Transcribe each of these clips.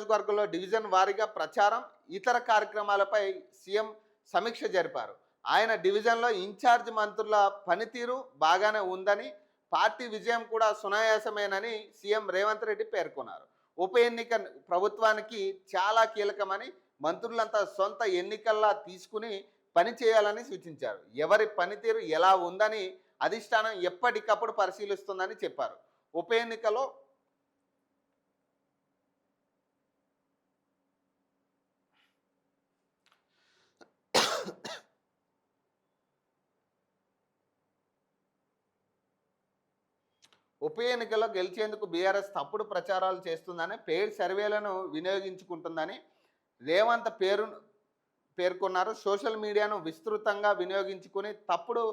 నియోజకవర్గంలో డివిజన్ వారీగా ప్రచారం, ఇతర కార్యక్రమాలపై సీఎం సమీక్ష జరిపారు. ఆయన డివిజన్లో ఇన్ఛార్జ్ మంత్రుల పనితీరు బాగానే ఉందని, పార్టీ విజయం కూడా సునాయాసమేనని సీఎం రేవంత్ రెడ్డి పేర్కొన్నారు. ఉప ఎన్నిక ప్రభుత్వానికి చాలా కీలకమని, మంత్రులంతా సొంత ఎన్నికల్లా తీసుకుని పని చేయాలని సూచించారు. ఎవరి పనితీరు ఎలా ఉందని అధిష్టానం ఎప్పటికప్పుడు పరిశీలిస్తుందని చెప్పారు. ఉప ఎన్నికలో ఉప ఎన్నికల్లో గెలిచేందుకు బీఆర్ఎస్ తప్పుడు ప్రచారాలు చేస్తుందని, పెయిడ్ సర్వేలను వినియోగించుకుంటుందని రేవంత్ పేర్కొన్నారు. సోషల్ మీడియాను విస్తృతంగా వినియోగించుకుని తప్పుడు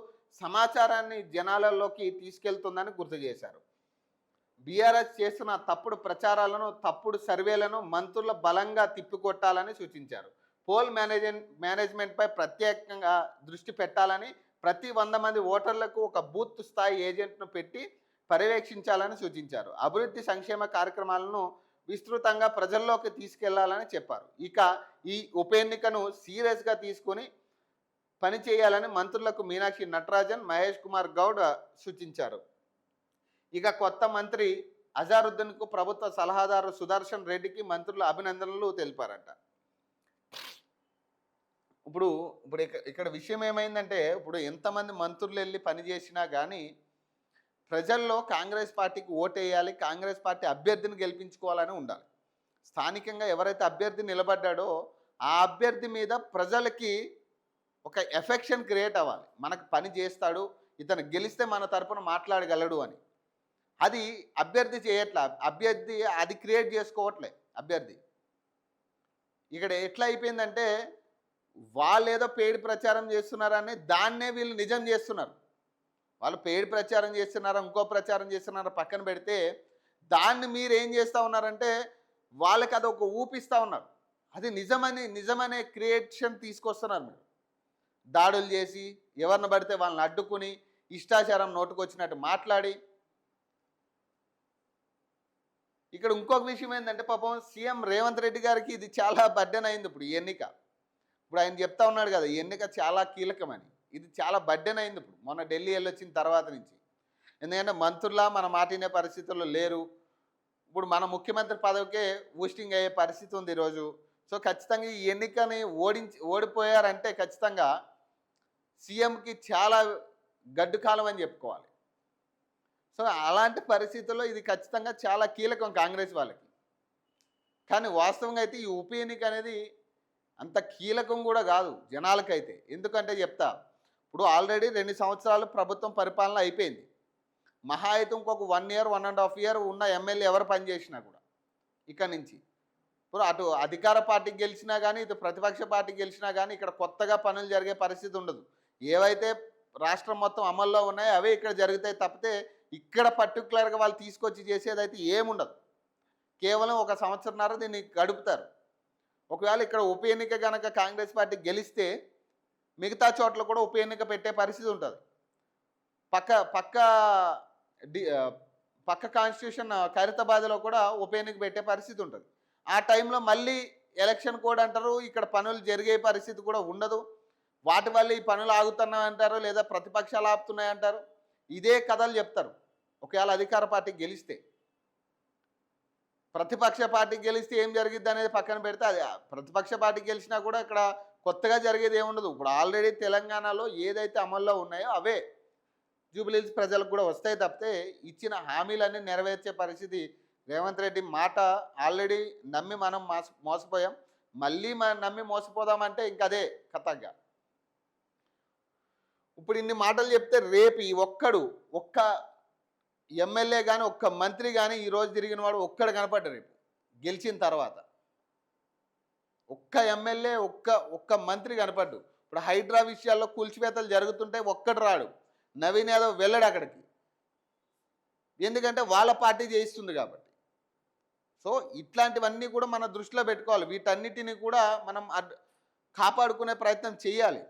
సమాచారాన్ని జనాలలోకి తీసుకెళ్తుందని గుర్తు చేశారు. బీఆర్ఎస్ చేస్తున్న తప్పుడు ప్రచారాలను, తప్పుడు సర్వేలను మంత్రుల బలంగా తిప్పికొట్టాలని సూచించారు. పోల్ మేనేజ్మెంట్పై ప్రత్యేకంగా దృష్టి పెట్టాలని, ప్రతి 100 మంది ఓటర్లకు ఒక బూత్ స్థాయి ఏజెంట్ను పెట్టి పర్యవేక్షించాలని సూచించారు. అభివృద్ధి సంక్షేమ కార్యక్రమాలను విస్తృతంగా ప్రజల్లోకి తీసుకెళ్లాలని చెప్పారు. ఇక ఈ ఉప ఎన్నికను సీరియస్గా తీసుకుని పనిచేయాలని మంత్రులకు మీనాక్షి నటరాజన్, మహేష్ కుమార్ గౌడ్ సూచించారు. ఇక కొత్త మంత్రి అజారుద్దీన్కు ప్రభుత్వ సలహాదారు సుదర్శన్ రెడ్డికి మంత్రులు అభినందనలు తెలిపారట. ఇప్పుడు ఇప్పుడు ఇక్కడ విషయం ఏమైందంటే, ఇప్పుడు ఎంతమంది మంత్రులు వెళ్ళి పనిచేసినా కానీ ప్రజల్లో కాంగ్రెస్ పార్టీకి ఓటేయాలి, కాంగ్రెస్ పార్టీ అభ్యర్థిని గెలిపించుకోవాలని ఉండాలి. స్థానికంగా ఎవరైతే అభ్యర్థి నిలబడ్డాడో ఆ అభ్యర్థి మీద ప్రజలకి ఒక ఎఫెక్షన్ క్రియేట్ అవ్వాలి. మనకు పని చేస్తాడు, ఇతను గెలిస్తే మన తరపున మాట్లాడగలడు అని. అది అభ్యర్థి చేయట్లే, అభ్యర్థి అది క్రియేట్ చేసుకోవట్లే అభ్యర్థి. ఇక్కడ ఎట్లా అయిపోయిందంటే, వాళ్ళు ఏదో పెయిడ్ ప్రచారం చేస్తున్నారని దాన్నే వీళ్ళు నిజం చేస్తున్నారు. వాళ్ళు పెయిడ్ ప్రచారం చేస్తున్నారా, ఇంకో ప్రచారం చేస్తున్నారా పక్కన పెడితే, దాన్ని మీరు ఏం చేస్తూ ఉన్నారంటే వాళ్ళకి అది ఒక ఊపిస్తూ ఉన్నారు. అది నిజమనే క్రియేషన్ తీసుకొస్తున్నారు. మీరు దాడులు చేసి ఎవరిని పడితే వాళ్ళని అడ్డుకుని ఇష్టాచారం నోటుకొచ్చినట్టు మాట్లాడి. ఇక్కడ ఇంకొక విషయం ఏంటంటే, పాపం సీఎం రేవంత్ రెడ్డి గారికి ఇది చాలా బర్డెన్ అయింది. ఇప్పుడు ఈ ఎన్నిక, ఇప్పుడు ఆయన చెప్తా ఉన్నాడు కదా, ఈ ఎన్నిక చాలా కీలకమని. ఇది చాలా బర్డెన్ అయింది ఇప్పుడు మొన్న ఢిల్లీ వెళ్ళొచ్చిన తర్వాత నుంచి. ఎందుకంటే మంత్రులా మన మాట వినే పరిస్థితుల్లో లేరు. ఇప్పుడు మన ముఖ్యమంత్రి పదవికే ఊస్టింగ్ అయ్యే పరిస్థితి ఉంది ఈరోజు. సో ఖచ్చితంగా ఈ ఎన్నికని ఓడిపోయారంటే ఖచ్చితంగా సీఎంకి చాలా గడ్డు కాలం అని చెప్పుకోవాలి. సో అలాంటి పరిస్థితుల్లో ఇది ఖచ్చితంగా చాలా కీలకం కాంగ్రెస్ వాళ్ళకి. కానీ వాస్తవంగా అయితే ఈ ఉప ఎన్నిక అనేది అంత కీలకం కూడా కాదు జనాలకైతే. ఎందుకంటే చెప్తా, ఇప్పుడు ఆల్రెడీ 2 సంవత్సరాలు ప్రభుత్వం పరిపాలన అయిపోయింది. మహా అయితే ఇంకొక 1 ఇయర్ 1.5 ఇయర్ ఉన్న ఎమ్మెల్యే ఎవరు పనిచేసినా కూడా ఇక్కడ నుంచి ఇప్పుడు అటు అధికార పార్టీకి గెలిచినా కానీ, ఇటు ప్రతిపక్ష పార్టీకి గెలిచినా కానీ ఇక్కడ కొత్తగా పనులు జరిగే పరిస్థితి ఉండదు. ఏవైతే రాష్ట్రం మొత్తం అమల్లో ఉన్నాయో అవే ఇక్కడ జరుగుతాయి తప్పితే ఇక్కడ పర్టికులర్గా వాళ్ళు తీసుకొచ్చి చేసేదైతే ఏముండదు. కేవలం 1 సంవత్సరంన్నర దీన్ని గడుపుతారు. ఒకవేళ ఇక్కడ ఉప ఎన్నిక కనుక కాంగ్రెస్ పార్టీ గెలిస్తే మిగతా చోట్ల కూడా ఉప ఎన్నిక పెట్టే పరిస్థితి ఉంటుంది. పక్క కాన్స్టిట్యూషన్ ఖైరతాబాద్లో కూడా ఉప ఎన్నిక పెట్టే పరిస్థితి ఉంటుంది. ఆ టైంలో మళ్ళీ ఎలక్షన్ కోడ్ అంటారు, ఇక్కడ పనులు జరిగే పరిస్థితి కూడా ఉండదు. వాటి వల్ల ఈ పనులు ఆగుతున్నాయంటారు, లేదా ప్రతిపక్షాలు ఆపుతున్నాయంటారు. ఇదే కథలు చెప్తారు. ఒకవేళ అధికార పార్టీ గెలిస్తే, ప్రతిపక్ష పార్టీ గెలిస్తే ఏం జరిగిద్ది అనేది పక్కన పెడితే, అది ప్రతిపక్ష పార్టీ గెలిచినా కూడా ఇక్కడ కొత్తగా జరిగేది ఏముండదు. ఇప్పుడు ఆల్రెడీ తెలంగాణలో ఏదైతే అమల్లో ఉన్నాయో అవే జూబ్లీహిల్స్ ప్రజలకు కూడా వస్తాయి తప్పితే ఇచ్చిన హామీలన్నీ నెరవేర్చే పరిస్థితి రేవంత్ రెడ్డి మాట ఆల్రెడీ నమ్మి మనం మోసపోయాం. మళ్ళీ నమ్మి మోసపోదామంటే ఇంకదే కథగా. ఇప్పుడు ఇన్ని మాటలు చెప్తే రేపు ఈ ఒక్క ఎమ్మెల్యే కానీ, ఒక్క మంత్రి కానీ ఈరోజు తిరిగిన వాడు ఒక్కడు కనపడ్డారు రేపు గెలిచిన తర్వాత. ఒక్క ఎమ్మెల్యే ఒక్క మంత్రి కనపడ్డు. ఇప్పుడు హైడ్రా విషయాల్లో కూల్చివేతలు జరుగుతుంటే ఒక్కడు రాడు. నవీన్ యాదవ్ వెళ్ళాడు అక్కడికి, ఎందుకంటే వాళ్ళ పార్టీ చేయిస్తుంది కాబట్టి. సో ఇట్లాంటివన్నీ కూడా మన దృష్టిలో పెట్టుకోవాలి. వీటన్నిటిని కూడా మనం కాపాడుకునే ప్రయత్నం చేయాలి.